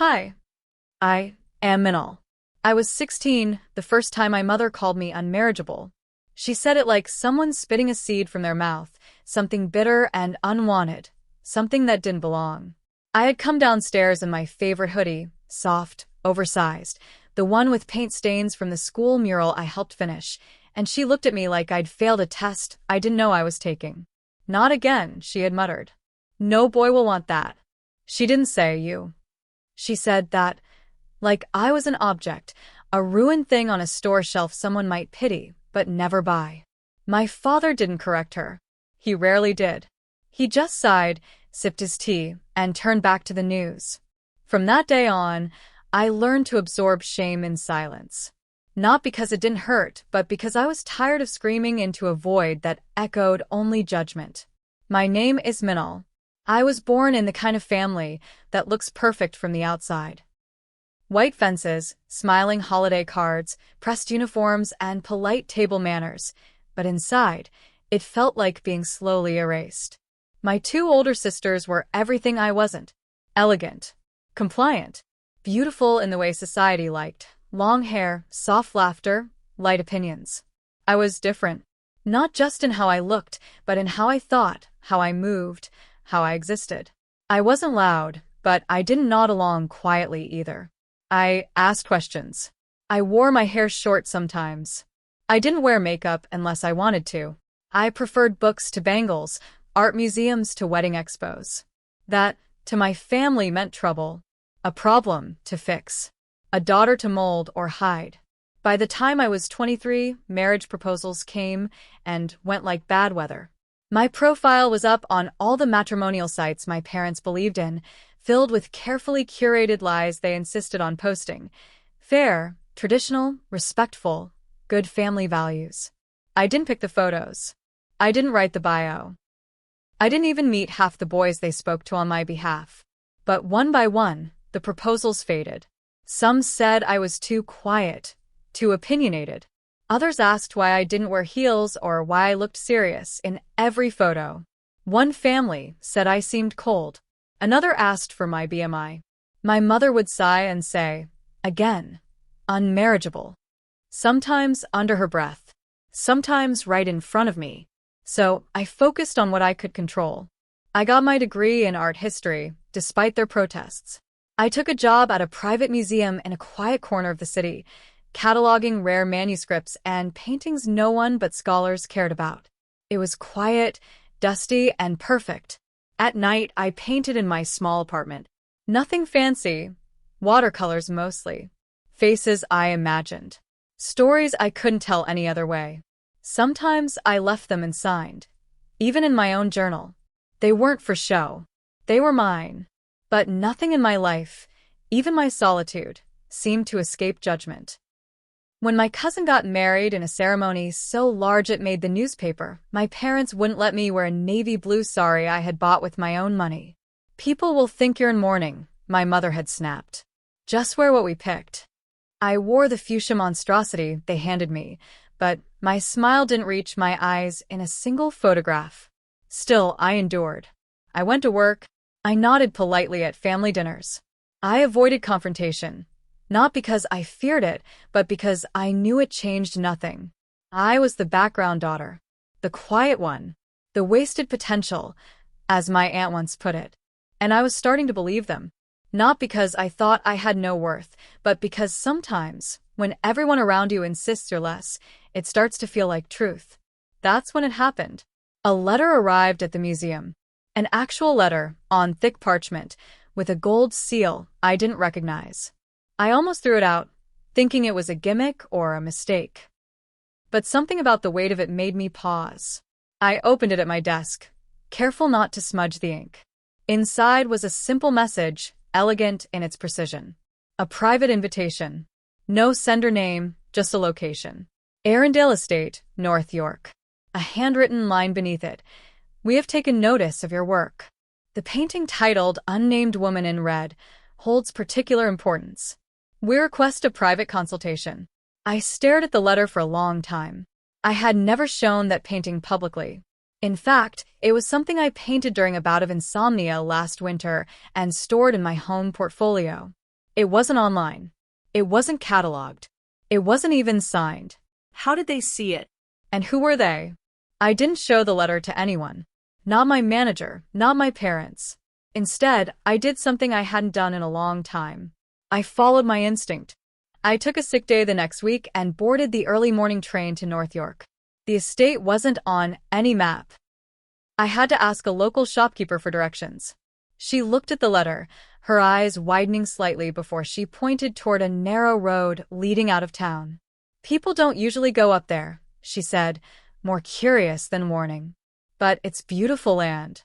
Hi, I am Minal. I was 16 the first time my mother called me unmarriageable. She said it like someone spitting a seed from their mouth, something bitter and unwanted, something that didn't belong. I had come downstairs in my favorite hoodie, soft, oversized, the one with paint stains from the school mural I helped finish, and she looked at me like I'd failed a test I didn't know I was taking. Not again, she had muttered. No boy will want that. She didn't say you. She said that, like I was an object, a ruined thing on a store shelf someone might pity, but never buy. My father didn't correct her. He rarely did. He just sighed, sipped his tea, and turned back to the news. From that day on, I learned to absorb shame in silence. Not because it didn't hurt, but because I was tired of screaming into a void that echoed only judgment. My name is Minal. I was born in the kind of family that looks perfect from the outside. White fences, smiling holiday cards, pressed uniforms, and polite table manners, but inside, it felt like being slowly erased. My two older sisters were everything I wasn't. Elegant, compliant, beautiful in the way society liked, long hair, soft laughter, light opinions. I was different, not just in how I looked, but in how I thought, how I moved, how I existed. I wasn't loud, but I didn't nod along quietly either. I asked questions. I wore my hair short sometimes. I didn't wear makeup unless I wanted to. I preferred books to bangles, art museums to wedding expos. That, to my family, meant trouble, a problem to fix, a daughter to mold or hide. By the time I was 23, marriage proposals came and went like bad weather. My profile was up on all the matrimonial sites my parents believed in, filled with carefully curated lies they insisted on posting. Fair, traditional, respectful, good family values. I didn't pick the photos. I didn't write the bio. I didn't even meet half the boys they spoke to on my behalf. But one by one, the proposals faded. Some said I was too quiet, too opinionated. Others asked why I didn't wear heels or why I looked serious in every photo. One family said I seemed cold. Another asked for my BMI. My mother would sigh and say, again, unmarriageable. Sometimes under her breath, sometimes right in front of me. So I focused on what I could control. I got my degree in art history, despite their protests. I took a job at a private museum in a quiet corner of the city, cataloging rare manuscripts and paintings no one but scholars cared about. It was quiet, dusty, and perfect. At night, I painted in my small apartment. Nothing fancy, watercolors mostly. Faces I imagined. Stories I couldn't tell any other way. Sometimes I left them unsigned, even in my own journal. They weren't for show. They were mine. But nothing in my life, even my solitude, seemed to escape judgment. When my cousin got married in a ceremony so large it made the newspaper, my parents wouldn't let me wear a navy blue sari I had bought with my own money. People will think you're in mourning, my mother had snapped. Just wear what we picked. I wore the fuchsia monstrosity they handed me, but my smile didn't reach my eyes in a single photograph. Still, I endured. I went to work. I nodded politely at family dinners. I avoided confrontation. Not because I feared it, but because I knew it changed nothing. I was the background daughter, the quiet one, the wasted potential, as my aunt once put it. And I was starting to believe them. Not because I thought I had no worth, but because sometimes, when everyone around you insists you're less, it starts to feel like truth. That's when it happened. A letter arrived at the museum. An actual letter, on thick parchment, with a gold seal I didn't recognize. I almost threw it out, thinking it was a gimmick or a mistake. But something about the weight of it made me pause. I opened it at my desk, careful not to smudge the ink. Inside was a simple message, elegant in its precision. A private invitation. No sender name, just a location. Arundel Estate, North York. A handwritten line beneath it. We have taken notice of your work. The painting titled Unnamed Woman in red holds particular importance. We request a private consultation. I stared at the letter for a long time. I had never shown that painting publicly. In fact, it was something I painted during a bout of insomnia last winter and stored in my home portfolio. It wasn't online. It wasn't cataloged. It wasn't even signed. How did they see it? And who were they? I didn't show the letter to anyone. Not my manager, not my parents. Instead, I did something I hadn't done in a long time. I followed my instinct. I took a sick day the next week and boarded the early morning train to North York. The estate wasn't on any map. I had to ask a local shopkeeper for directions. She looked at the letter, her eyes widening slightly before she pointed toward a narrow road leading out of town. People don't usually go up there, she said, more curious than warning. But it's beautiful land.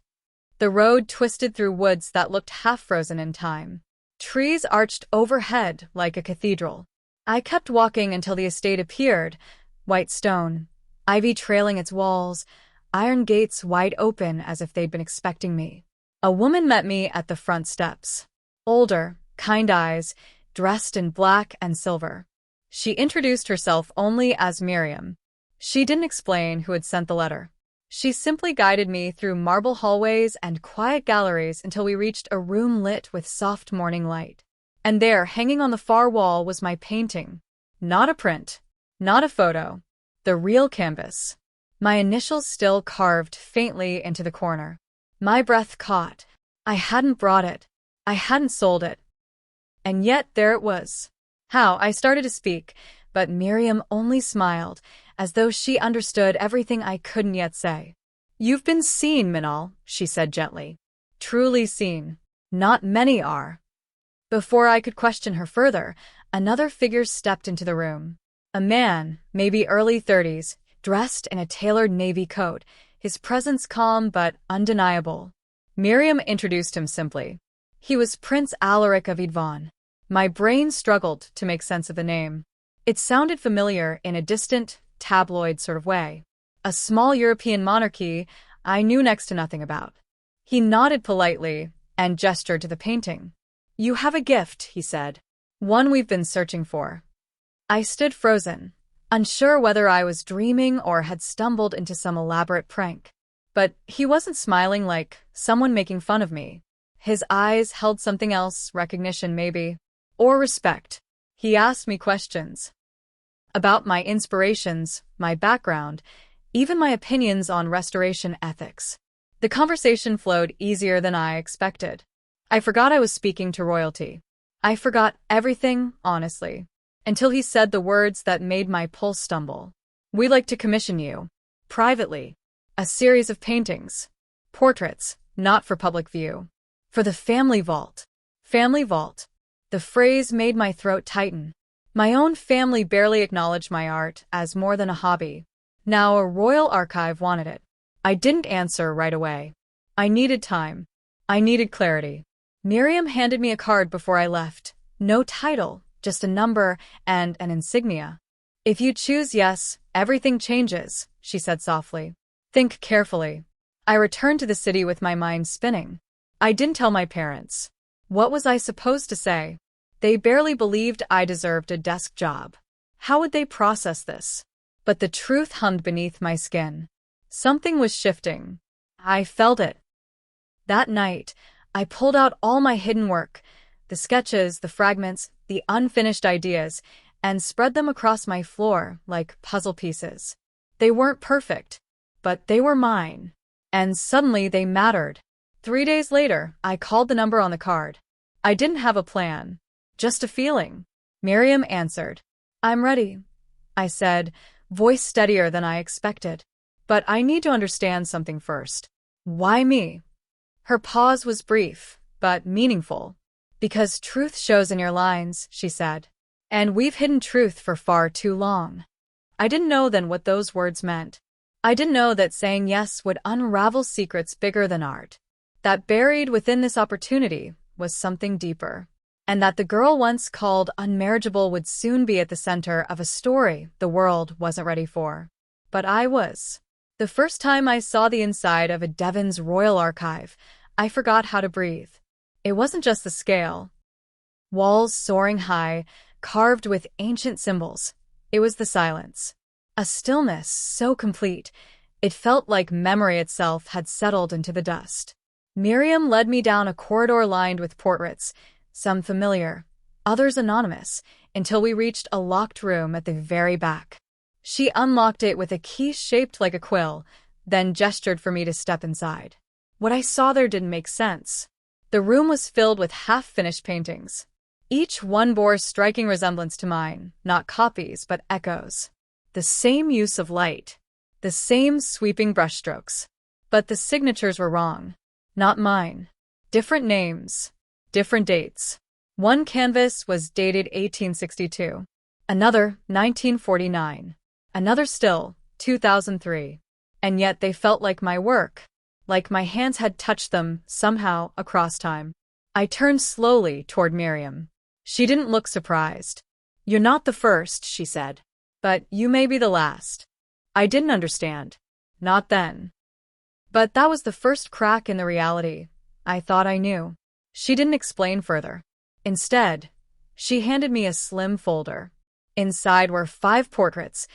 The road twisted through woods that looked half-frozen in time. Trees arched overhead like a cathedral. I kept walking until the estate appeared, white stone, ivy trailing its walls, iron gates wide open as if they'd been expecting me. A woman met me at the front steps. Older, kind eyes, dressed in black and silver. She introduced herself only as Miriam. She didn't explain who had sent the letter. She simply guided me through marble hallways and quiet galleries until we reached a room lit with soft morning light. And there, hanging on the far wall, was my painting. Not a print, not a photo, the real canvas. My initials still carved faintly into the corner. My breath caught. I hadn't brought it. I hadn't sold it. And yet there it was. How I started to speak, but Miriam only smiled, as though she understood everything I couldn't yet say. "You've been seen, Minal," she said gently. "Truly seen. Not many are." Before I could question her further, another figure stepped into the room. A man, maybe early 30s, dressed in a tailored navy coat, his presence calm but undeniable. Miriam introduced him simply. He was Prince Alaric of Idvan. My brain struggled to make sense of the name. It sounded familiar in a distant, tabloid sort of way. A small European monarchy I knew next to nothing about. He nodded politely and gestured to the painting. "You have a gift," he said. "One we've been searching for." I stood frozen, unsure whether I was dreaming or had stumbled into some elaborate prank. But he wasn't smiling like someone making fun of me. His eyes held something else, recognition maybe, or respect. He asked me questions about my inspirations, my background, even my opinions on restoration ethics. The conversation flowed easier than I expected. I forgot I was speaking to royalty. I forgot everything, honestly, until he said the words that made my pulse stumble. "We'd like to commission you, privately, a series of paintings, portraits, not for public view, for the family vault." Family vault. The phrase made my throat tighten. My own family barely acknowledged my art as more than a hobby. Now a royal archive wanted it. I didn't answer right away. I needed time. I needed clarity. Miriam handed me a card before I left. No title, just a number and an insignia. "If you choose yes, everything changes," she said softly. "Think carefully." I returned to the city with my mind spinning. I didn't tell my parents. What was I supposed to say? They barely believed I deserved a desk job. How would they process this? But the truth hummed beneath my skin. Something was shifting. I felt it. That night, I pulled out all my hidden work, the sketches, the fragments, the unfinished ideas, and spread them across my floor like puzzle pieces. They weren't perfect, but they were mine. And suddenly they mattered. 3 days later, I called the number on the card. I didn't have a plan, just a feeling. Miriam answered. "I'm ready," I said, voice steadier than I expected. "But I need to understand something first." "Why me?" Her pause was brief, but meaningful. "Because truth shows in your lines," she said. "And we've hidden truth for far too long." I didn't know then what those words meant. I didn't know that saying yes would unravel secrets bigger than art. That buried within this opportunity was something deeper. And that the girl once called unmarriageable would soon be at the center of a story the world wasn't ready for. But I was. The first time I saw the inside of a Devon's royal archive, I forgot how to breathe. It wasn't just the scale. Walls soaring high, carved with ancient symbols. It was the silence. A stillness so complete, it felt like memory itself had settled into the dust. Miriam led me down a corridor lined with portraits, some familiar, others anonymous, until we reached a locked room at the very back. She unlocked it with a key shaped like a quill, then gestured for me to step inside. What I saw there didn't make sense. The room was filled with half-finished paintings. Each one bore striking resemblance to mine, not copies but echoes. The same use of light, the same sweeping brushstrokes. But the signatures were wrong. Not mine. Different names, different dates. One canvas was dated 1862, another 1949, another still 2003. And yet they felt like my work, like my hands had touched them somehow across time. I turned slowly toward Miriam. She didn't look surprised. "You're not the first," she said. "But you may be the last." I didn't understand. Not then. But that was the first crack in the reality I thought I knew. She didn't explain further. Instead, she handed me a slim folder. Inside were 5 portraits,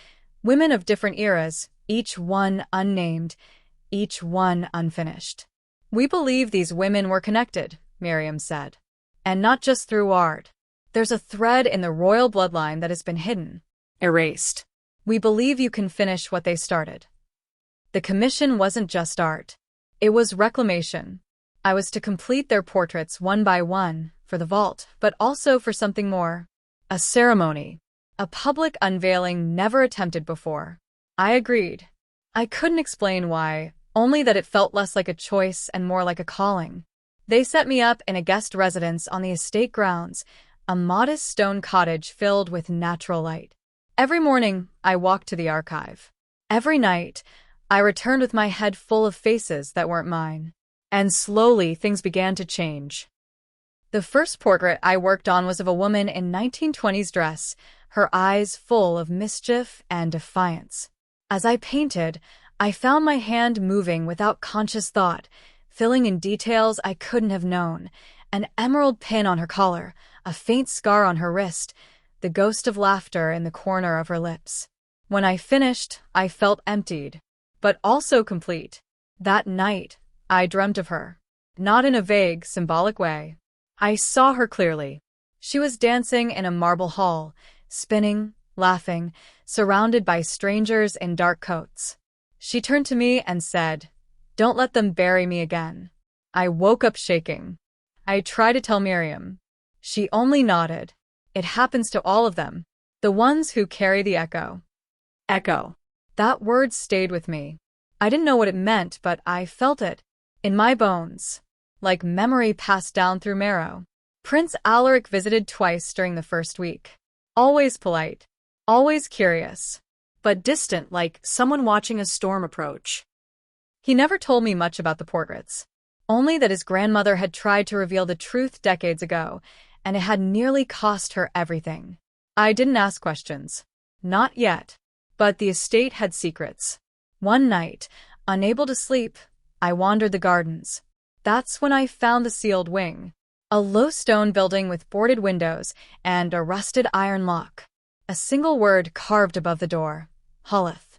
women of different eras, each one unnamed, each one unfinished. "We believe these women were connected," Miriam said. "And not just through art. There's a thread in the royal bloodline that has been hidden, erased. We believe you can finish what they started." The commission wasn't just art. It was reclamation. I was to complete their portraits one by one for the vault, but also for something more. A ceremony. A public unveiling never attempted before. I agreed. I couldn't explain why, only that it felt less like a choice and more like a calling. They set me up in a guest residence on the estate grounds, a modest stone cottage filled with natural light. Every morning, I walked to the archive. Every night, I returned with my head full of faces that weren't mine. And slowly, things began to change. The first portrait I worked on was of a woman in 1920s dress, her eyes full of mischief and defiance. As I painted, I found my hand moving without conscious thought, filling in details I couldn't have known. An emerald pin on her collar, a faint scar on her wrist, the ghost of laughter in the corner of her lips. When I finished, I felt emptied, but also complete. That night, I dreamt of her. Not in a vague, symbolic way. I saw her clearly. She was dancing in a marble hall, spinning, laughing, surrounded by strangers in dark coats. She turned to me and said, "Don't let them bury me again." I woke up shaking. I tried to tell Miriam. She only nodded. It happens to all of them. The ones who carry the echo. Echo. That word stayed with me. I didn't know what it meant, but I felt it. In my bones. Like memory passed down through marrow. Prince Alaric visited twice during the first week. Always polite. Always curious. But distant, like someone watching a storm approach. He never told me much about the portraits. Only that his grandmother had tried to reveal the truth decades ago, and it had nearly cost her everything. I didn't ask questions. Not yet. But the estate had secrets. One night, unable to sleep, I wandered the gardens. That's when I found the sealed wing. A low stone building with boarded windows and a rusted iron lock. A single word carved above the door. Holith.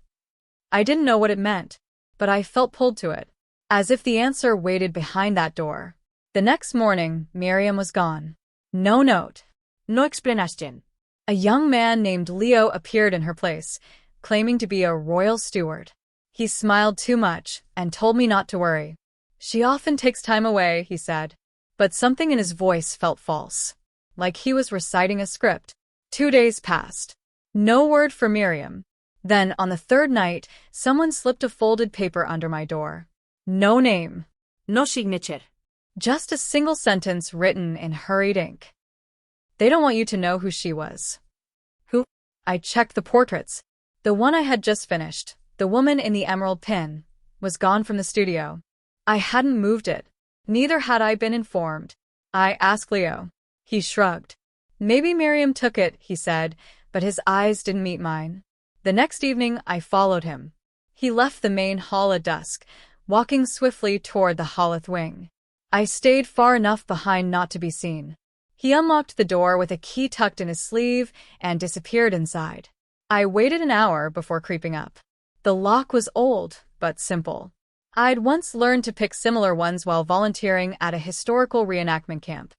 I didn't know what it meant, but I felt pulled to it. As if the answer waited behind that door. The next morning, Miriam was gone. No note. No explanation. A young man named Leo appeared in her place, claiming to be a royal steward. He smiled too much and told me not to worry. "She often takes time away," he said. But something in his voice felt false. Like he was reciting a script. 2 days passed. No word from Miriam. Then, on the third night, someone slipped a folded paper under my door. No name. No signature. Just a single sentence written in hurried ink. "They don't want you to know who she was." Who? I checked the portraits. The one I had just finished, the woman in the emerald pin, was gone from the studio. I hadn't moved it. Neither had I been informed. I asked Leo. He shrugged. "Maybe Miriam took it," he said, but his eyes didn't meet mine. The next evening, I followed him. He left the main hall at dusk, walking swiftly toward the Holith wing. I stayed far enough behind not to be seen. He unlocked the door with a key tucked in his sleeve and disappeared inside. I waited an hour before creeping up. The lock was old, but simple. I'd once learned to pick similar ones while volunteering at a historical reenactment camp.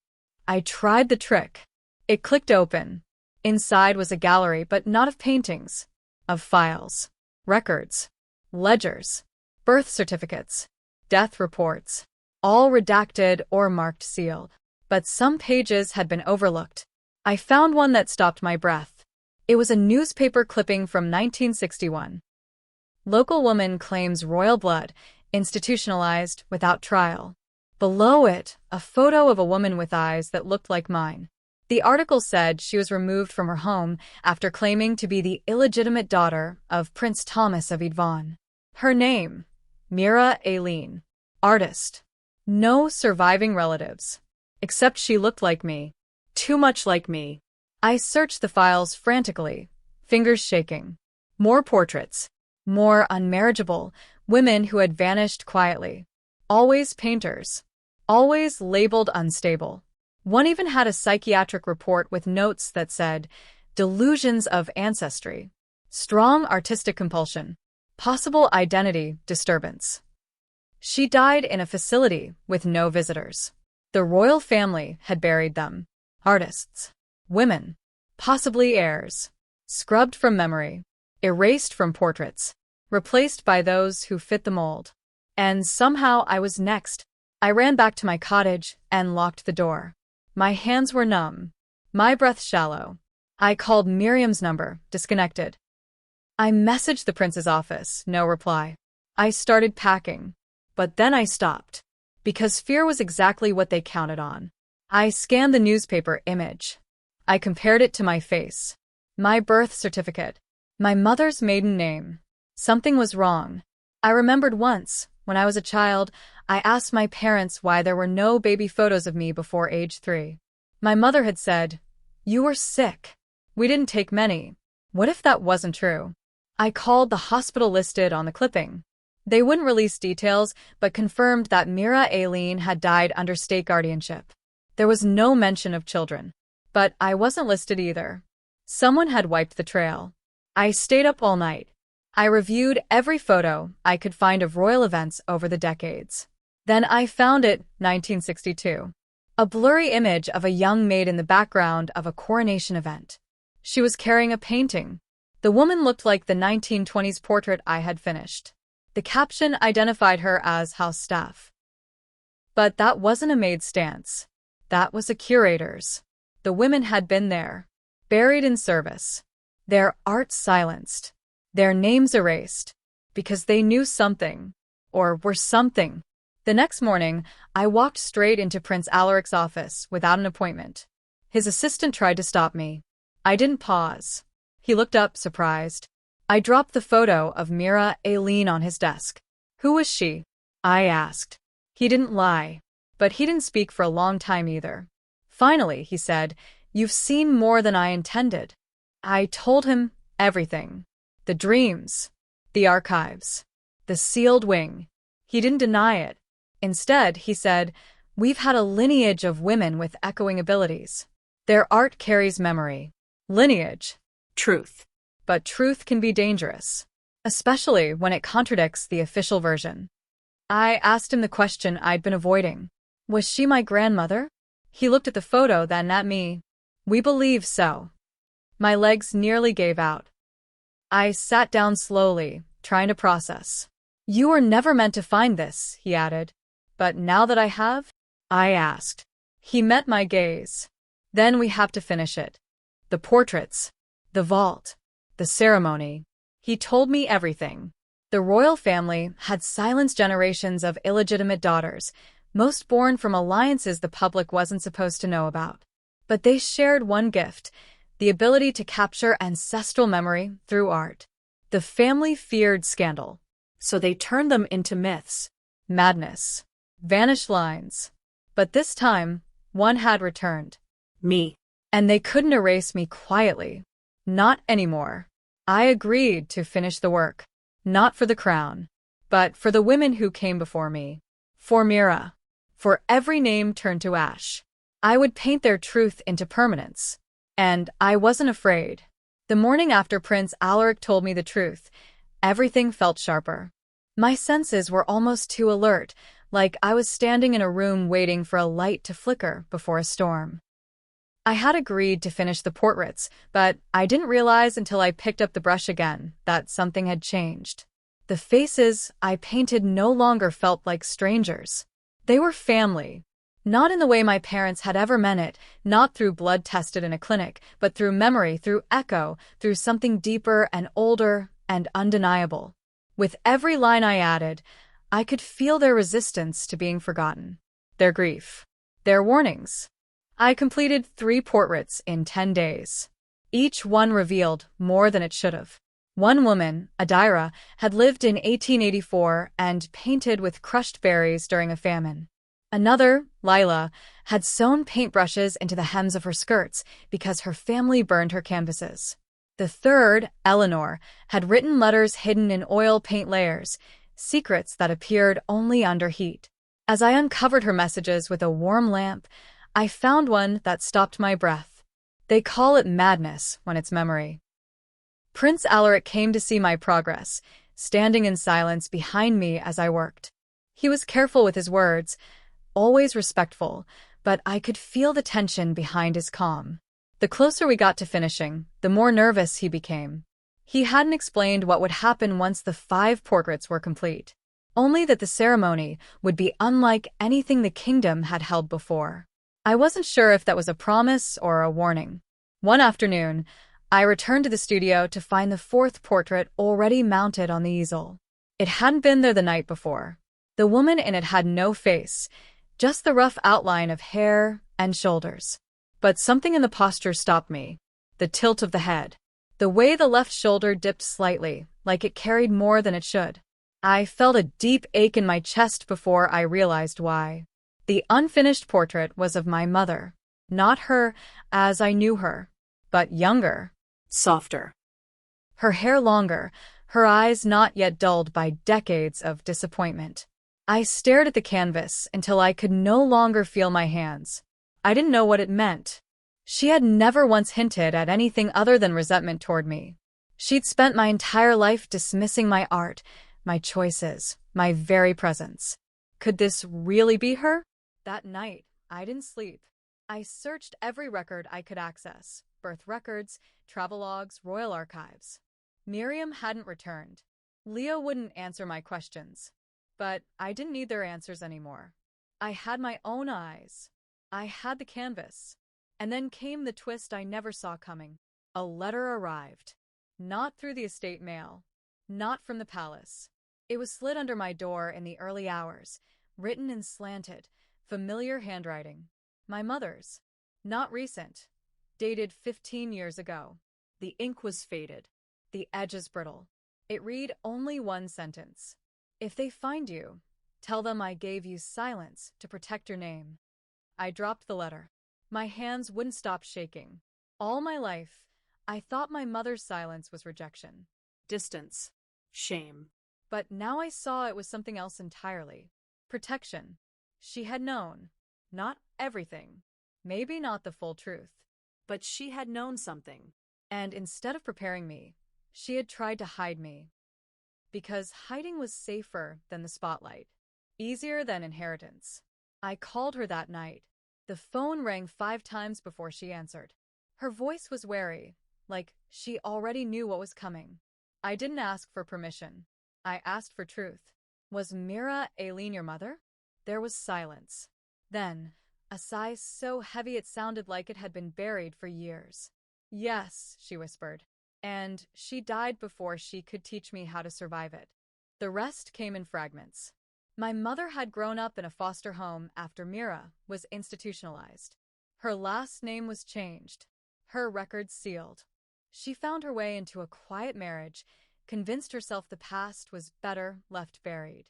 I tried the trick. It clicked open. Inside was a gallery, but not of paintings, of files, records, ledgers, birth certificates, death reports, all redacted or marked sealed. But some pages had been overlooked. I found one that stopped my breath. It was a newspaper clipping from 1961. Local woman claims royal blood, institutionalized without trial. Below it, a photo of a woman with eyes that looked like mine. The article said she was removed from her home after claiming to be the illegitimate daughter of Prince Thomas of Edvon. Her name, Mira Aileen. Artist. No surviving relatives. Except she looked like me. Too much like me. I searched the files frantically, fingers shaking. More portraits. More unmarriageable, women who had vanished quietly. Always painters. Always labeled unstable. One even had a psychiatric report with notes that said, delusions of ancestry, strong artistic compulsion, possible identity disturbance. She died in a facility with no visitors. The royal family had buried them. Artists. Women. Possibly heirs. Scrubbed from memory. Erased from portraits. Replaced by those who fit the mold. And somehow I was next. I ran back to my cottage and locked the door. My hands were numb. My breath shallow. I called Miriam's number, disconnected. I messaged the prince's office, no reply. I started packing. But then I stopped. Because fear was exactly what they counted on. I scanned the newspaper image. I compared it to my face. My birth certificate. My mother's maiden name. Something was wrong. I remembered once, when I was a child, I asked my parents why there were no baby photos of me before age 3. My mother had said, "You were sick. We didn't take many." What if that wasn't true? I called the hospital listed on the clipping. They wouldn't release details, but confirmed that Mira Aileen had died under state guardianship. There was no mention of children. But I wasn't listed either. Someone had wiped the trail. I stayed up all night. I reviewed every photo I could find of royal events over the decades. Then I found it, 1962. A blurry image of a young maid in the background of a coronation event. She was carrying a painting. The woman looked like the 1920s portrait I had finished. The caption identified her as house staff. But that wasn't a maid's stance. That was a curator's. The women had been there, buried in service. Their art silenced. Their names erased. Because they knew something. Or were something. The next morning, I walked straight into Prince Alaric's office without an appointment. His assistant tried to stop me. I didn't pause. He looked up, surprised. I dropped the photo of Mira Aileen on his desk. Who was she? I asked. He didn't lie. But he didn't speak for a long time either. Finally, he said, "You've seen more than I intended." I told him everything. The dreams. The archives. The sealed wing. He didn't deny it. Instead, he said, "We've had a lineage of women with echoing abilities. Their art carries memory. Lineage. Truth. But truth can be dangerous. Especially when it contradicts the official version." I asked him the question I'd been avoiding. Was she my grandmother? He looked at the photo, then at me. "We believe so." My legs nearly gave out. I sat down slowly, trying to process. "You were never meant to find this," he added. "But now that I have?" I asked. He met my gaze. "Then we have to finish it. The portraits. The vault. The ceremony." He told me everything. The royal family had silenced generations of illegitimate daughters, most born from alliances the public wasn't supposed to know about. But they shared one gift, the ability to capture ancestral memory through art. The family feared scandal, so they turned them into myths, madness, vanished lines. But this time, one had returned. Me. And they couldn't erase me quietly. Not anymore. I agreed to finish the work. Not for the crown, but for the women who came before me. For Mira. For every name turned to ash. I would paint their truth into permanence. And I wasn't afraid. The morning after Prince Alaric told me the truth, everything felt sharper. My senses were almost too alert, like I was standing in a room waiting for a light to flicker before a storm. I had agreed to finish the portraits, but I didn't realize until I picked up the brush again that something had changed. The faces I painted no longer felt like strangers. They were family. Not in the way my parents had ever meant it, not through blood tested in a clinic, but through memory, through echo, through something deeper and older and undeniable. With every line I added, I could feel their resistance to being forgotten, their grief, their warnings. I completed 3 portraits in 10 days. Each one revealed more than it should have. One woman, Adira, had lived in 1884 and painted with crushed berries during a famine. Another, Lila, had sewn paintbrushes into the hems of her skirts because her family burned her canvases. The third, Eleanor, had written letters hidden in oil paint layers, secrets that appeared only under heat. As I uncovered her messages with a warm lamp, I found one that stopped my breath. They call it madness when it's memory. Prince Alaric came to see my progress, standing in silence behind me as I worked. He was careful with his words, always respectful, but I could feel the tension behind his calm. The closer we got to finishing, the more nervous he became. He hadn't explained what would happen once the 5 portraits were complete, only that the ceremony would be unlike anything the kingdom had held before. I wasn't sure if that was a promise or a warning. One afternoon, I returned to the studio to find the 4th portrait already mounted on the easel. It hadn't been there the night before. The woman in it had no face, just the rough outline of hair and shoulders. But something in the posture stopped me. The tilt of the head. The way the left shoulder dipped slightly, like it carried more than it should. I felt a deep ache in my chest before I realized why. The unfinished portrait was of my mother. Not her as I knew her, but younger. Softer. Her hair longer, her eyes not yet dulled by decades of disappointment. I stared at the canvas until I could no longer feel my hands. I didn't know what it meant. She had never once hinted at anything other than resentment toward me. She'd spent my entire life dismissing my art, my choices, my very presence. Could this really be her? That night, I didn't sleep. I searched every record I could access. Birth records, travelogues, royal archives. Miriam hadn't returned. Leo wouldn't answer my questions. But I didn't need their answers anymore. I had my own eyes. I had the canvas. And then came the twist I never saw coming. A letter arrived. Not through the estate mail. Not from the palace. It was slid under my door in the early hours, written in slanted, familiar handwriting. My mother's. Not recent. Dated 15 years ago. The ink was faded. The edges brittle. It read only one sentence. If they find you, tell them I gave you silence to protect your name. I dropped the letter. My hands wouldn't stop shaking. All my life, I thought my mother's silence was rejection. Distance. Shame. But now I saw it was something else entirely. Protection. She had known. Not everything. Maybe not the full truth. But she had known something. And instead of preparing me, she had tried to hide me. Because hiding was safer than the spotlight. Easier than inheritance. I called her that night. The phone rang 5 times before she answered. Her voice was wary, like she already knew what was coming. I didn't ask for permission. I asked for truth. Was Mira Aileen your mother? There was silence. Then, a sigh so heavy it sounded like it had been buried for years. Yes, she whispered. And she died before she could teach me how to survive it. The rest came in fragments. My mother had grown up in a foster home after Mira was institutionalized. Her last name was changed. Her records sealed. She found her way into a quiet marriage, convinced herself the past was better left buried.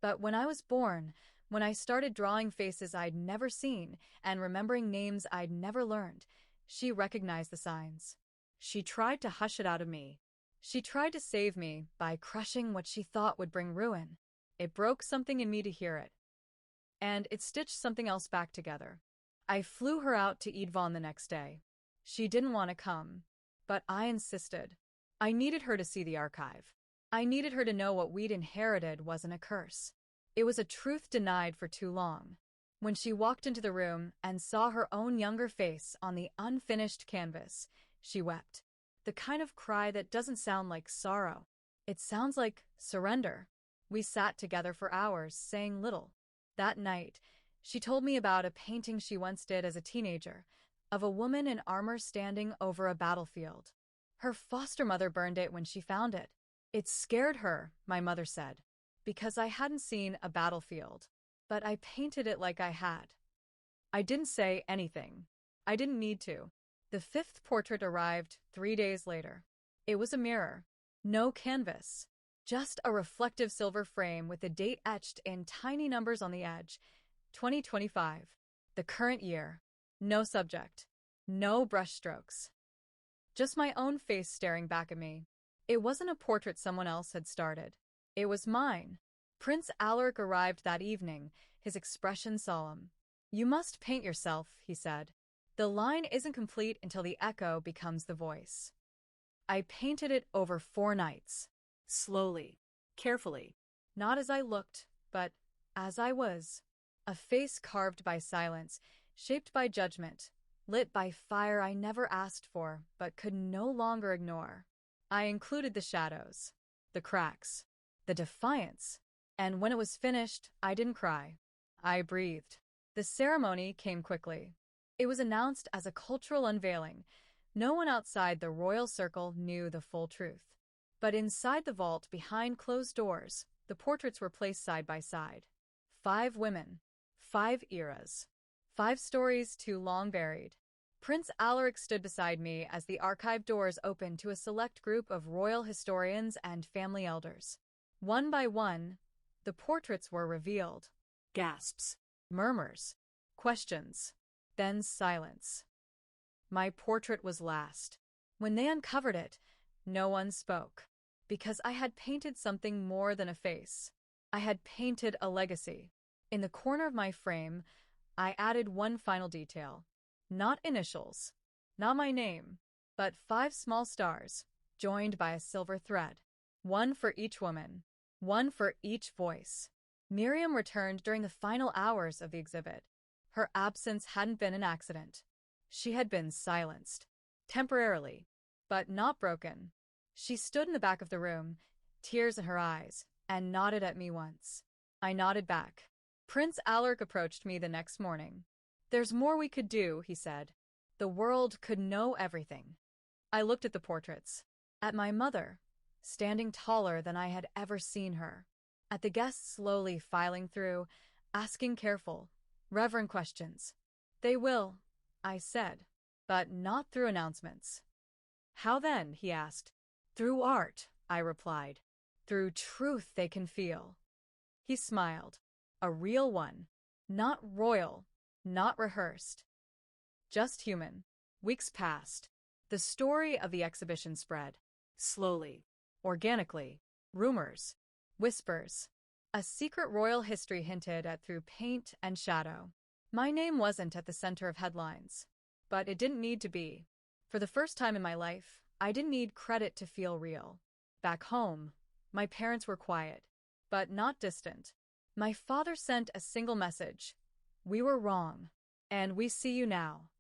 But when I was born, when I started drawing faces I'd never seen and remembering names I'd never learned, she recognized the signs. She tried to hush it out of me. She tried to save me by crushing what she thought would bring ruin. It broke something in me to hear it. And it stitched something else back together. I flew her out to Edvon the next day. She didn't want to come, but I insisted. I needed her to see the archive. I needed her to know what we'd inherited wasn't a curse. It was a truth denied for too long. When she walked into the room and saw her own younger face on the unfinished canvas, she wept. The kind of cry that doesn't sound like sorrow. It sounds like surrender. We sat together for hours, saying little. That night, she told me about a painting she once did as a teenager, of a woman in armor standing over a battlefield. Her foster mother burned it when she found it. It scared her, my mother said, because I hadn't seen a battlefield. But I painted it like I had. I didn't say anything. I didn't need to. The fifth portrait arrived 3 days later. It was a mirror. No canvas. Just a reflective silver frame with the date etched in tiny numbers on the edge. 2025. The current year. No subject. No brushstrokes. Just my own face staring back at me. It wasn't a portrait someone else had started. It was mine. Prince Alaric arrived that evening, his expression solemn. "You must paint yourself," he said. "The line isn't complete until the echo becomes the voice." I painted it over 4 nights. Slowly. Carefully. Not as I looked, but as I was. A face carved by silence, shaped by judgment, lit by fire I never asked for but could no longer ignore. I included the shadows, the cracks, the defiance. And when it was finished, I didn't cry. I breathed. The ceremony came quickly. It was announced as a cultural unveiling. No one outside the royal circle knew the full truth. But inside the vault, behind closed doors, the portraits were placed side by side. 5 women. 5 eras. 5 stories too long buried. Prince Alaric stood beside me as the archive doors opened to a select group of royal historians and family elders. One by one, the portraits were revealed. Gasps. Murmurs. Questions. Then silence. My portrait was last. When they uncovered it, no one spoke. Because I had painted something more than a face. I had painted a legacy. In the corner of my frame, I added one final detail. Not initials. Not my name. But 5 small stars, joined by a silver thread. One for each woman. One for each voice. Miriam returned during the final hours of the exhibit. Her absence hadn't been an accident. She had been silenced. Temporarily. But not broken. She stood in the back of the room, tears in her eyes, and nodded at me once. I nodded back. Prince Alaric approached me the next morning. "There's more we could do," he said. "The world could know everything." I looked at the portraits. At my mother, standing taller than I had ever seen her. At the guests slowly filing through, asking careful, reverent questions. "They will," I said, "but not through announcements." "How then?" he asked. "Through art," I replied. "Through truth they can feel." He smiled. A real one. Not royal, not rehearsed. Just human. Weeks passed. The story of the exhibition spread. Slowly. Organically. Rumors. Whispers. A secret royal history hinted at through paint and shadow. My name wasn't at the center of headlines. But it didn't need to be. For the first time in my life, I didn't need credit to feel real. Back home, my parents were quiet, but not distant. My father sent a single message. "We were wrong, and we see you now."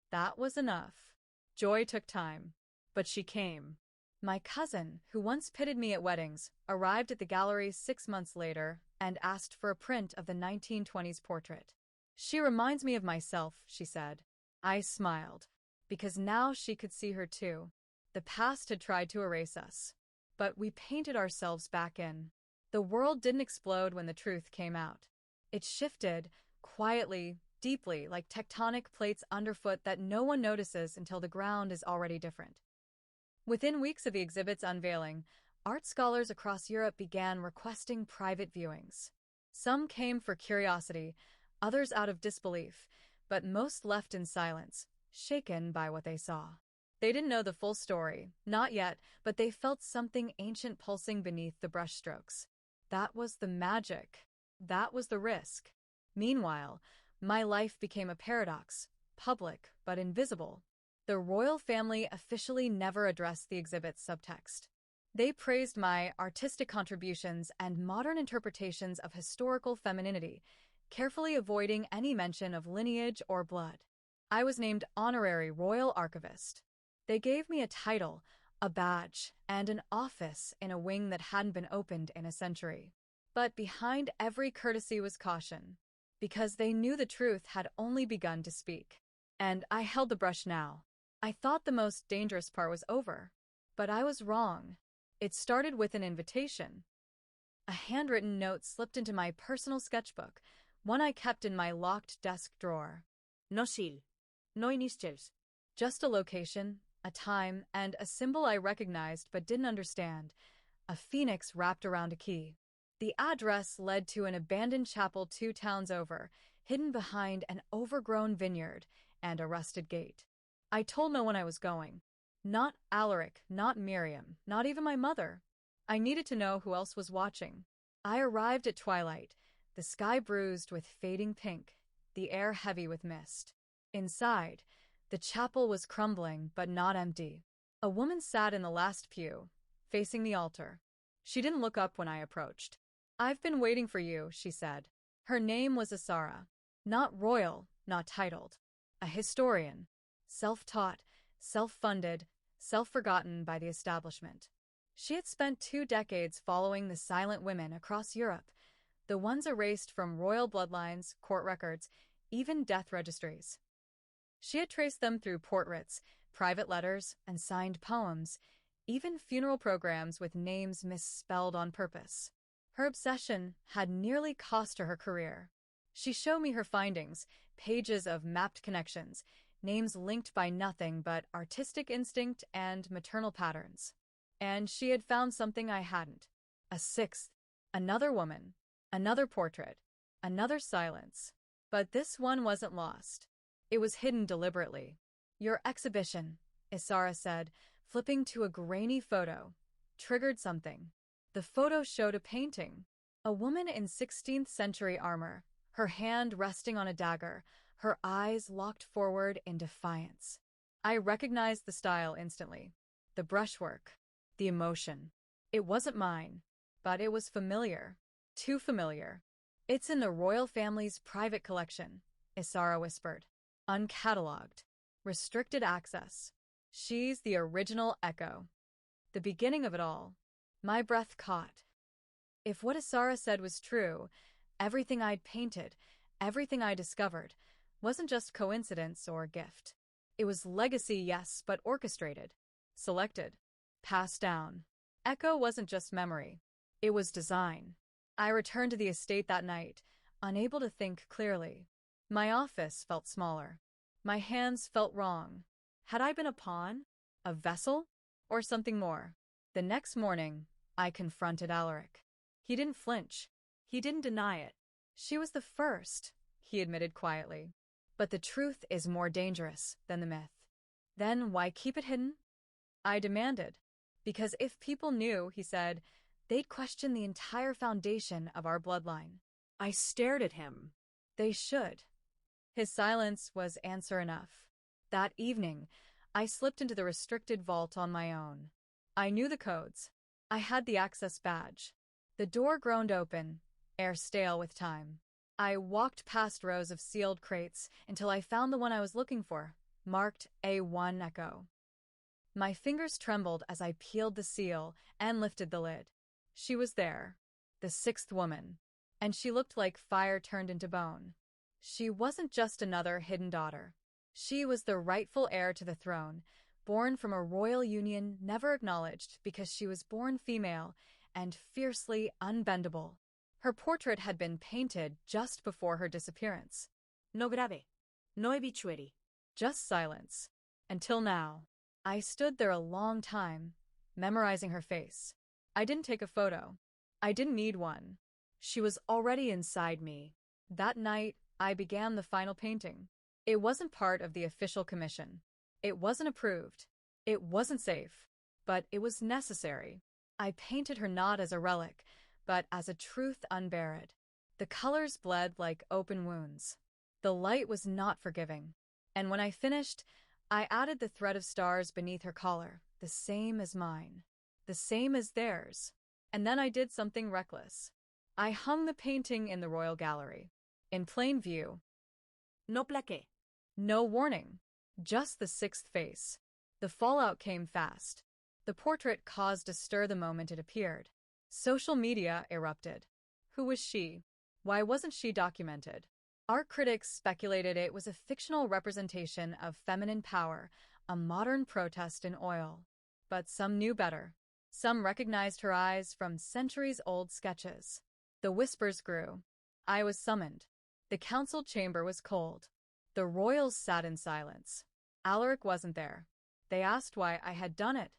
That was enough. Joy took time, but she came. My cousin, who once pitted me at weddings, arrived at the gallery 6 months later and asked for a print of the 1920s portrait. "She reminds me of myself," she said. I smiled, because now she could see her too. The past had tried to erase us, but we painted ourselves back in. The world didn't explode when the truth came out. It shifted, quietly, deeply, like tectonic plates underfoot that no one notices until the ground is already different. Within weeks of the exhibit's unveiling, art scholars across Europe began requesting private viewings. Some came for curiosity, others out of disbelief, but most left in silence, shaken by what they saw. They didn't know the full story, not yet, but they felt something ancient pulsing beneath the brushstrokes. That was the magic. That was the risk. Meanwhile, my life became a paradox, public but invisible. The royal family officially never addressed the exhibit's subtext. They praised my artistic contributions and modern interpretations of historical femininity, carefully avoiding any mention of lineage or blood. I was named Honorary Royal Archivist. They gave me a title, a badge, and an office in a wing that hadn't been opened in a century. But behind every courtesy was caution, because they knew the truth had only begun to speak. And I held the brush now. I thought the most dangerous part was over. But I was wrong. It started with an invitation. A handwritten note slipped into my personal sketchbook, one I kept in my locked desk drawer. No seal. No initials. Just a location, a time, and a symbol I recognized but didn't understand. A phoenix wrapped around a key. The address led to an abandoned chapel 2 towns over, hidden behind an overgrown vineyard and a rusted gate. I told no one I was going. Not Alaric, not Miriam, not even my mother. I needed to know who else was watching. I arrived at twilight, the sky bruised with fading pink, the air heavy with mist. Inside, the chapel was crumbling but not empty. A woman sat in the last pew, facing the altar. She didn't look up when I approached. "I've been waiting for you," she said. Her name was Asara. Not royal, not titled. A historian. Self-taught, self-funded, self-forgotten by the establishment. She had spent 2 decades following the silent women across Europe, the ones erased from royal bloodlines, court records, even death registries. She had traced them through portraits, private letters, and signed poems, even funeral programs with names misspelled on purpose. Her obsession had nearly cost her career. She showed me her findings, pages of mapped connections, names linked by nothing but artistic instinct and maternal patterns. And she had found something I hadn't. A 6th. Another woman. Another portrait. Another silence. But this one wasn't lost. It was hidden deliberately. "Your exhibition," Isara said, flipping to a grainy photo, triggered something. The photo showed a painting. A woman in 16th century armor, her hand resting on a dagger, her eyes locked forward in defiance. I recognized the style instantly. The brushwork. The emotion. It wasn't mine, but it was familiar. Too familiar. "It's in the royal family's private collection," Isara whispered. "Uncatalogued. Restricted access. She's the original Echo." The beginning of it all. My breath caught. If what Isara said was true, everything I'd painted, everything I discovered, wasn't just coincidence or gift. It was legacy, yes, but orchestrated. Selected. Passed down. Echo wasn't just memory. It was design. I returned to the estate that night, unable to think clearly. My office felt smaller. My hands felt wrong. Had I been a pawn? A vessel? Or something more? The next morning, I confronted Alaric. He didn't flinch. He didn't deny it. "She was the first," he admitted quietly. "But the truth is more dangerous than the myth." "Then why keep it hidden?" I demanded. "Because if people knew," he said, "they'd question the entire foundation of our bloodline." I stared at him. "They should." His silence was answer enough. That evening, I slipped into the restricted vault on my own. I knew the codes. I had the access badge. The door groaned open, air stale with time. I walked past rows of sealed crates until I found the one I was looking for, marked A1 Echo. My fingers trembled as I peeled the seal and lifted the lid. She was there, the 6th woman, and she looked like fire turned into bone. She wasn't just another hidden daughter. She was the rightful heir to the throne, born from a royal union never acknowledged because she was born female and fiercely unbendable. Her portrait had been painted just before her disappearance. No grave. No obituary. Just silence. Until now. I stood there a long time, memorizing her face. I didn't take a photo. I didn't need one. She was already inside me. That night, I began the final painting. It wasn't part of the official commission. It wasn't approved. It wasn't safe. But it was necessary. I painted her not as a relic, but as a truth unburied. The colors bled like open wounds. The light was not forgiving. And when I finished, I added the thread of stars beneath her collar, the same as mine. The same as theirs. And then I did something reckless. I hung the painting in the royal gallery. In plain view. No plaqué. No warning. Just the sixth face. The fallout came fast. The portrait caused a stir the moment it appeared. Social media erupted. Who was she? Why wasn't she documented? Art critics speculated it was a fictional representation of feminine power, a modern protest in oil. But some knew better. Some recognized her eyes from centuries-old sketches. The whispers grew. I was summoned. The council chamber was cold. The royals sat in silence. Alaric wasn't there. They asked why I had done it.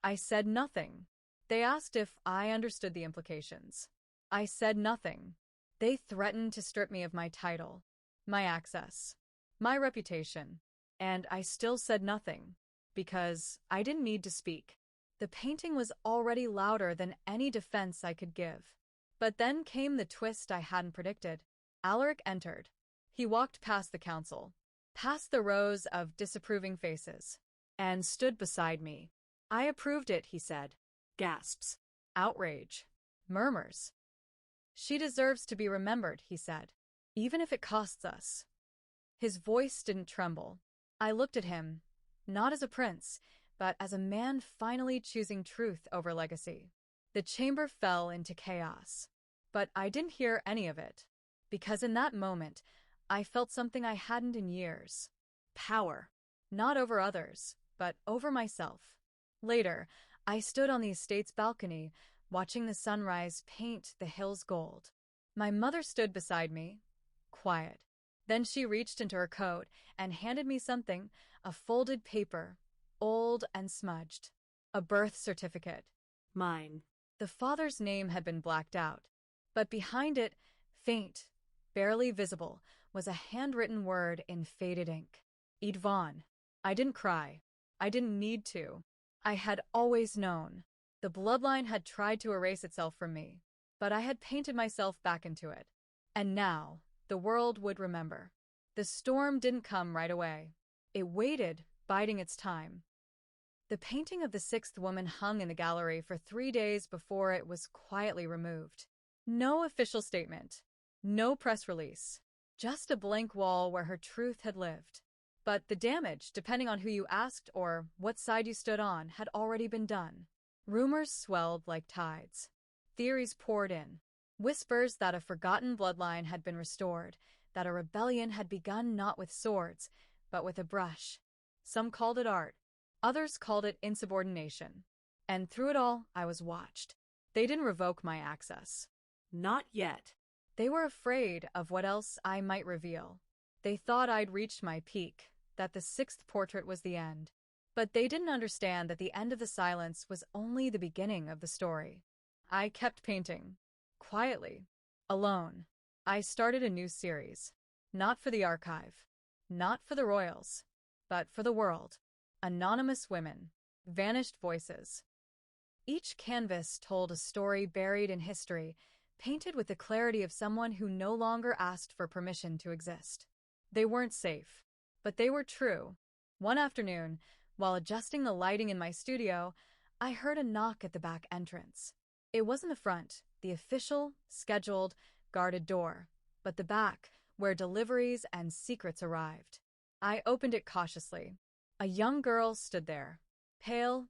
I said nothing. They asked if I understood the implications. I said nothing. They threatened to strip me of my title, my access, my reputation. And I still said nothing, because I didn't need to speak. The painting was already louder than any defense I could give. But then came the twist I hadn't predicted. Alaric entered. He walked past the council, past the rows of disapproving faces, and stood beside me. I approved it, he said. Gasps. Outrage. Murmurs. She deserves to be remembered, he said, even if it costs us. His voice didn't tremble. I looked at him, not as a prince, but as a man finally choosing truth over legacy. The chamber fell into chaos. But I didn't hear any of it, because in that moment, I felt something I hadn't in years. Power. Not over others, but over myself. Later, I stood on the estate's balcony, watching the sunrise paint the hills gold. My mother stood beside me, quiet. Then she reached into her coat and handed me something, a folded paper, old and smudged. A birth certificate. Mine. The father's name had been blacked out, but behind it, faint, barely visible, was a handwritten word in faded ink. Idvan. I didn't cry. I didn't need to. I had always known. The bloodline had tried to erase itself from me, but I had painted myself back into it. And now, the world would remember. The storm didn't come right away. It waited, biding its time. The painting of the sixth woman hung in the gallery for 3 days before it was quietly removed. No official statement. No press release. Just a blank wall where her truth had lived. But the damage, depending on who you asked or what side you stood on, had already been done. Rumors swelled like tides. Theories poured in. Whispers that a forgotten bloodline had been restored, that a rebellion had begun not with swords, but with a brush. Some called it art. Others called it insubordination. And through it all, I was watched. They didn't revoke my access. Not yet. They were afraid of what else I might reveal. They thought I'd reached my peak, that the sixth portrait was the end. But they didn't understand that the end of the silence was only the beginning of the story. I kept painting. Quietly. Alone. I started a new series. Not for the archive. Not for the royals. But for the world. Anonymous women. Vanished voices. Each canvas told a story buried in history, painted with the clarity of someone who no longer asked for permission to exist. They weren't safe, but they were true. One afternoon, while adjusting the lighting in my studio, I heard a knock at the back entrance. It wasn't the front, the official, scheduled, guarded door, but the back, where deliveries and secrets arrived. I opened it cautiously. A young girl stood there, pale,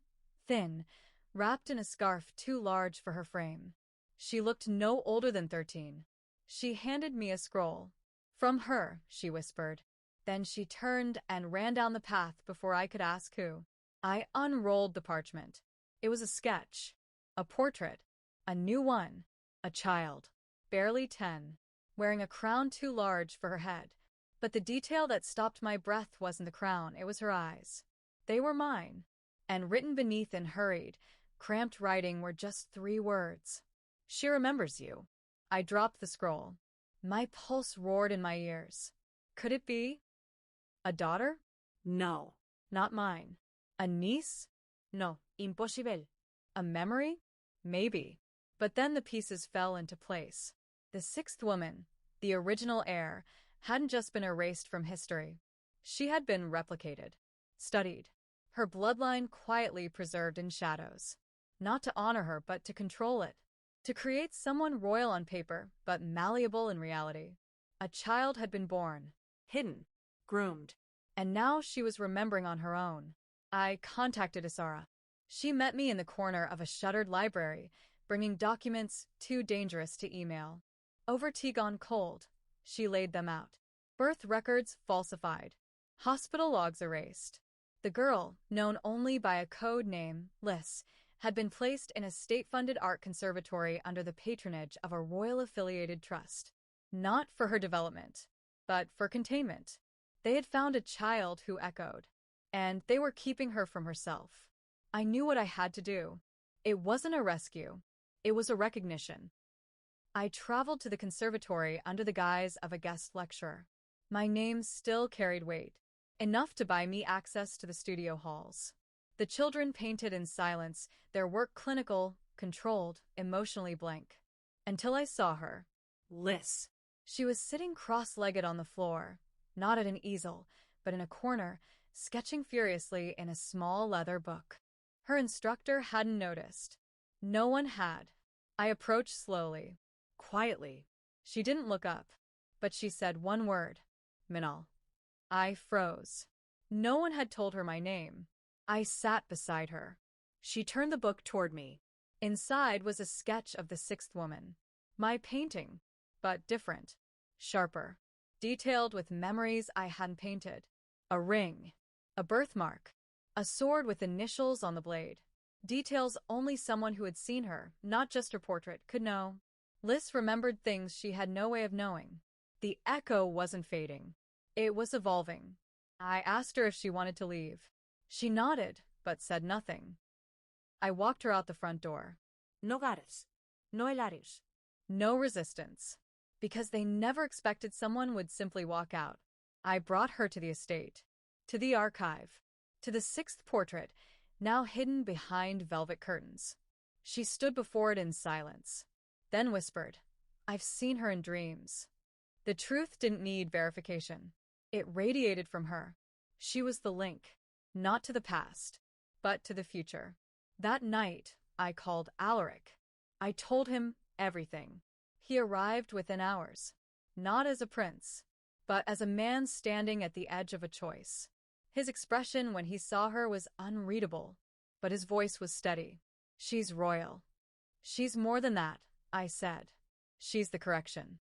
thin, wrapped in a scarf too large for her frame. She looked no older than 13. She handed me a scroll. From her, she whispered. Then she turned and ran down the path before I could ask who. I unrolled the parchment. It was a sketch. A portrait. A new one. A child. Barely 10. Wearing a crown too large for her head. But the detail that stopped my breath wasn't the crown, it was her eyes. They were mine. And written beneath in hurried, cramped writing were just 3 words. She remembers you. I dropped the scroll. My pulse roared in my ears. Could it be? A daughter? No. Not mine. A niece? No. Impossible. A memory? Maybe. But then the pieces fell into place. The sixth woman, the original heir, hadn't just been erased from history. She had been replicated, studied, her bloodline quietly preserved in shadows. Not to honor her, but to control it. To create someone royal on paper, but malleable in reality. A child had been born, Hidden. Groomed. and now she was remembering on her own. I contacted Isara. She met me in the corner of a shuttered library, bringing documents too dangerous to email. Over tea gone cold, she laid them out. Birth records falsified. Hospital logs erased. The girl, known only by a code name, Liz, had been placed in a state-funded art conservatory under the patronage of a royal-affiliated trust. Not for her development, but for containment. They had found a child who echoed, and they were keeping her from herself. I knew what I had to do. It wasn't a rescue. It was a recognition. I traveled to the conservatory under the guise of a guest lecturer. My name still carried weight, enough to buy me access to the studio halls. The children painted in silence, their work clinical, controlled, emotionally blank. Until I saw her. Liz. She was sitting cross-legged on the floor, not at an easel, but in a corner, sketching furiously in a small leather book. Her instructor hadn't noticed. No one had. I approached slowly, quietly. She didn't look up, but she said one word, Minal. I froze. No one had told her my name. I sat beside her. She turned the book toward me. Inside was a sketch of the sixth woman. My painting, but different, sharper, detailed with memories I hadn't painted. A ring, a birthmark, a sword with initials on the blade. Details only someone who had seen her, not just her portrait, could know. Liz remembered things she had no way of knowing. The echo wasn't fading. It was evolving. I asked her if she wanted to leave. She nodded, but said nothing. I walked her out the front door. No gares. No helares. No resistance. Because they never expected someone would simply walk out. I brought her to the estate. To the archive. To the sixth portrait, now hidden behind velvet curtains. She stood before it in silence. Then whispered, I've seen her in dreams. The truth didn't need verification. It radiated from her. She was the link, not to the past, but to the future. That night, I called Alaric. I told him everything. He arrived within hours, not as a prince, but as a man standing at the edge of a choice. His expression when he saw her was unreadable, but his voice was steady. She's royal. She's more than that, I said. She's the correction.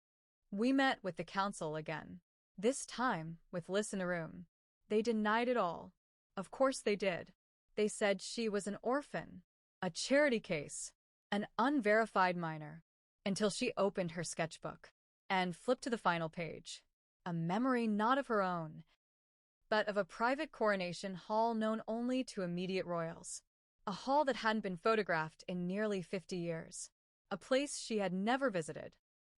We met with the council again. This time, with Liz in the room. They denied it all. Of course they did. They said she was an orphan, a charity case, an unverified minor, until she opened her sketchbook and flipped to the final page. A memory not of her own, but of a private coronation hall known only to immediate royals. A hall that hadn't been photographed in nearly 50 years. A place she had never visited.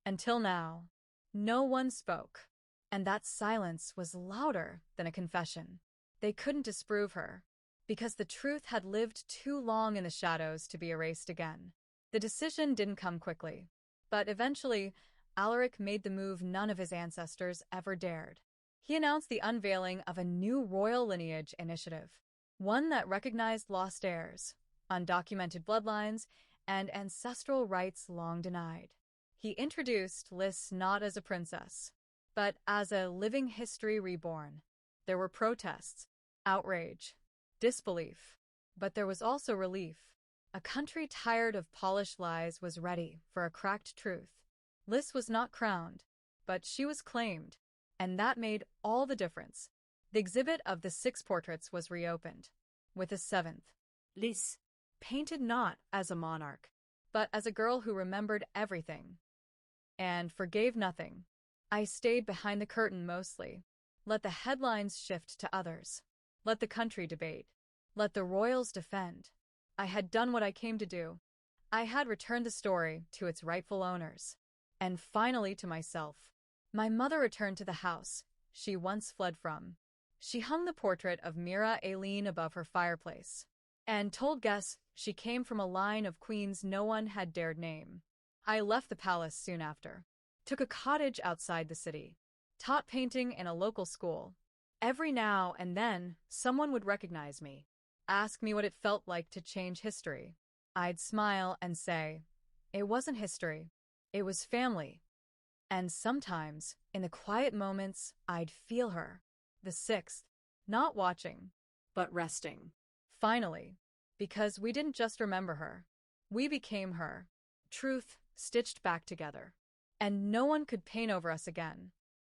Until now. No one spoke. And that silence was louder than a confession. They couldn't disprove her, because the truth had lived too long in the shadows to be erased again. The decision didn't come quickly, but eventually, Alaric made the move none of his ancestors ever dared. He announced the unveiling of a new royal lineage initiative, one that recognized lost heirs, undocumented bloodlines, and ancestral rights long denied. He introduced Liz not as a princess, but as a living history reborn. There were protests, outrage, disbelief, but there was also relief. A country tired of polished lies was ready for a cracked truth. Liz was not crowned, but she was claimed, and that made all the difference. The exhibit of the 6 portraits was reopened, with a 7th, Liz. painted not as a monarch, but as a girl who remembered everything and forgave nothing. I stayed behind the curtain mostly. Let the headlines shift to others. Let the country debate. Let the royals defend. I had done what I came to do. I had returned the story to its rightful owners. And finally to myself. My mother returned to the house she once fled from. She hung the portrait of Mira Aileen above her fireplace, and told guests she came from a line of queens no one had dared name. I left the palace soon after. Took a cottage outside the city. Taught painting in a local school. Every now and then, someone would recognize me. Ask me what it felt like to change history. I'd smile and say, it wasn't history. It was family. And sometimes, in the quiet moments, I'd feel her. The sixth, not watching. But resting. Finally, because we didn't just remember her. We became her. Truth stitched back together. And no one could paint over us again.